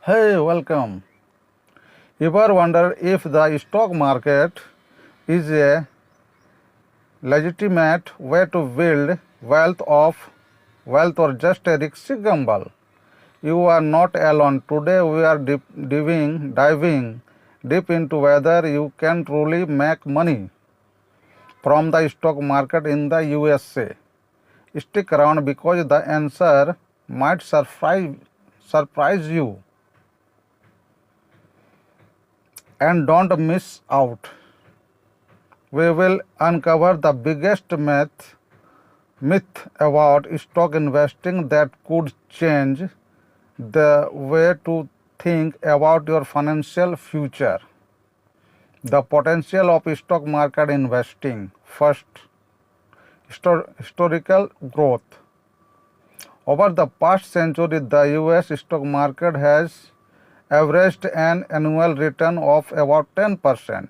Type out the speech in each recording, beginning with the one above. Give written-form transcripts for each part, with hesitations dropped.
Hey, welcome. Ever wonder if the stock market is a legitimate way to build wealth or just a risky gamble? You are not alone. Today we are diving deep into whether you can truly make money from the stock market in the USA. Stick around because the answer might surprise you. And don't miss out. We will uncover the biggest myth about stock investing that could change the way to think about your financial future. The potential of stock market investing. First, historical growth. Over the past century, the US stock market has averaged an annual return of about 10%.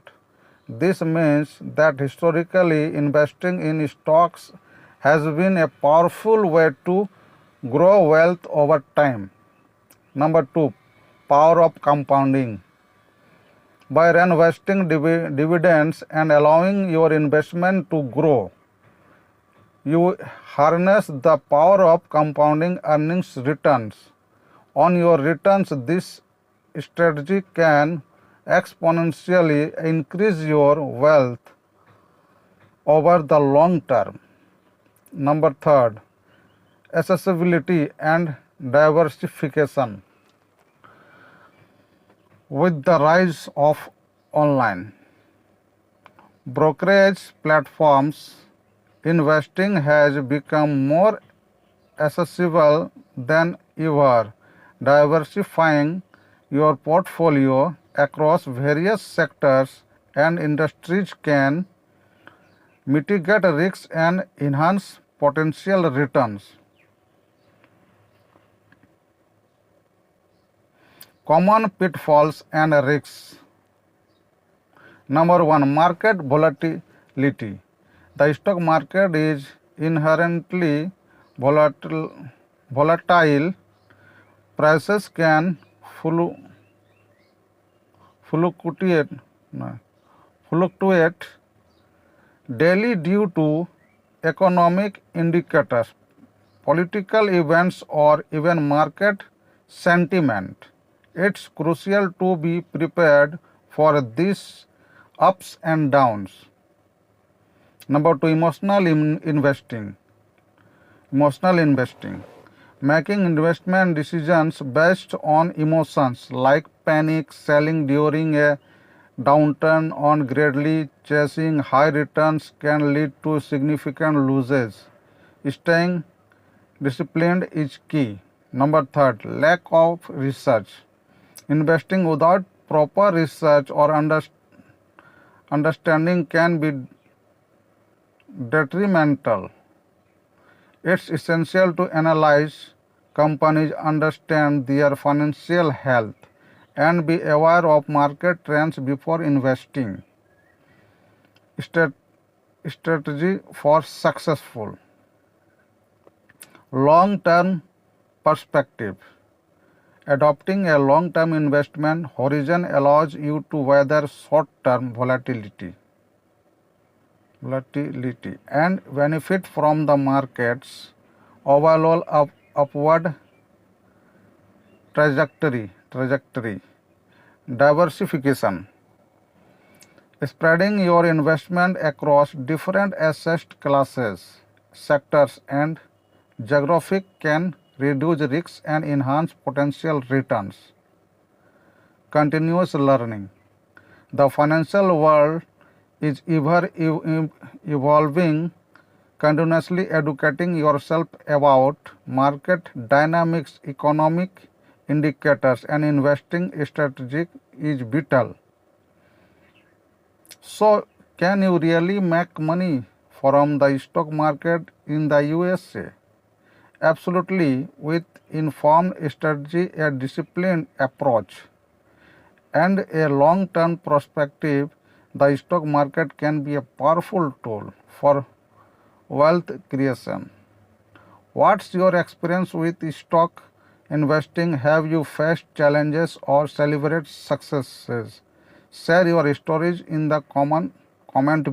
This means that historically investing in stocks has been a powerful way to grow wealth over time. Number 2, power of compounding. By reinvesting dividends and allowing your investment to grow, you harness the power of compounding earnings returns. On your returns, this strategy can exponentially increase your wealth over the long term. Number 3, accessibility and diversification. With the rise of online brokerage platforms, investing has become more accessible than ever. Diversifying your portfolio across various sectors and industries can mitigate risks and enhance potential returns. Common pitfalls and risks. Number 1, market volatility. The stock market is inherently volatile. Prices can fluctuate daily due to economic indicators, political events, or even market sentiment. It's crucial to be prepared for these ups and downs. Number 2, emotional investing. Making investment decisions based on emotions like panic selling during a downturn or greedily chasing high returns can lead to significant losses. Staying disciplined is key. Number 3, lack of research. Investing without proper research or understanding can be detrimental. It's essential to analyze companies, understand their financial health, and be aware of market trends before investing. Strategy for successful long-term perspective. Adopting a long-term investment horizon allows you to weather short-term volatility and benefit from the market's overall upward trajectory. Diversification. Spreading your investment across different asset classes, sectors, and geographic can reduce risks and enhance potential returns. Continuous learning. The financial world is ever evolving. Continuously educating yourself about market dynamics, economic indicators, and investing strategies is vital. So, can you really make money from the stock market in the USA? Absolutely, with informed strategy, a disciplined approach, and a long-term perspective, the stock market can be a powerful tool for wealth creation. What's your experience with stock investing? Have you faced challenges or celebrate successes? Share your stories in the comment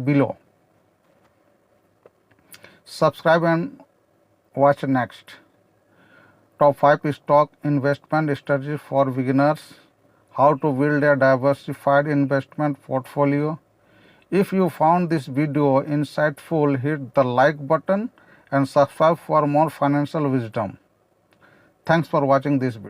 below. Subscribe and watch next. Top 5 stock investment strategies for beginners. How to build a diversified investment portfolio. If you found this video insightful, hit the like button and subscribe for more financial wisdom. Thanks for watching this video.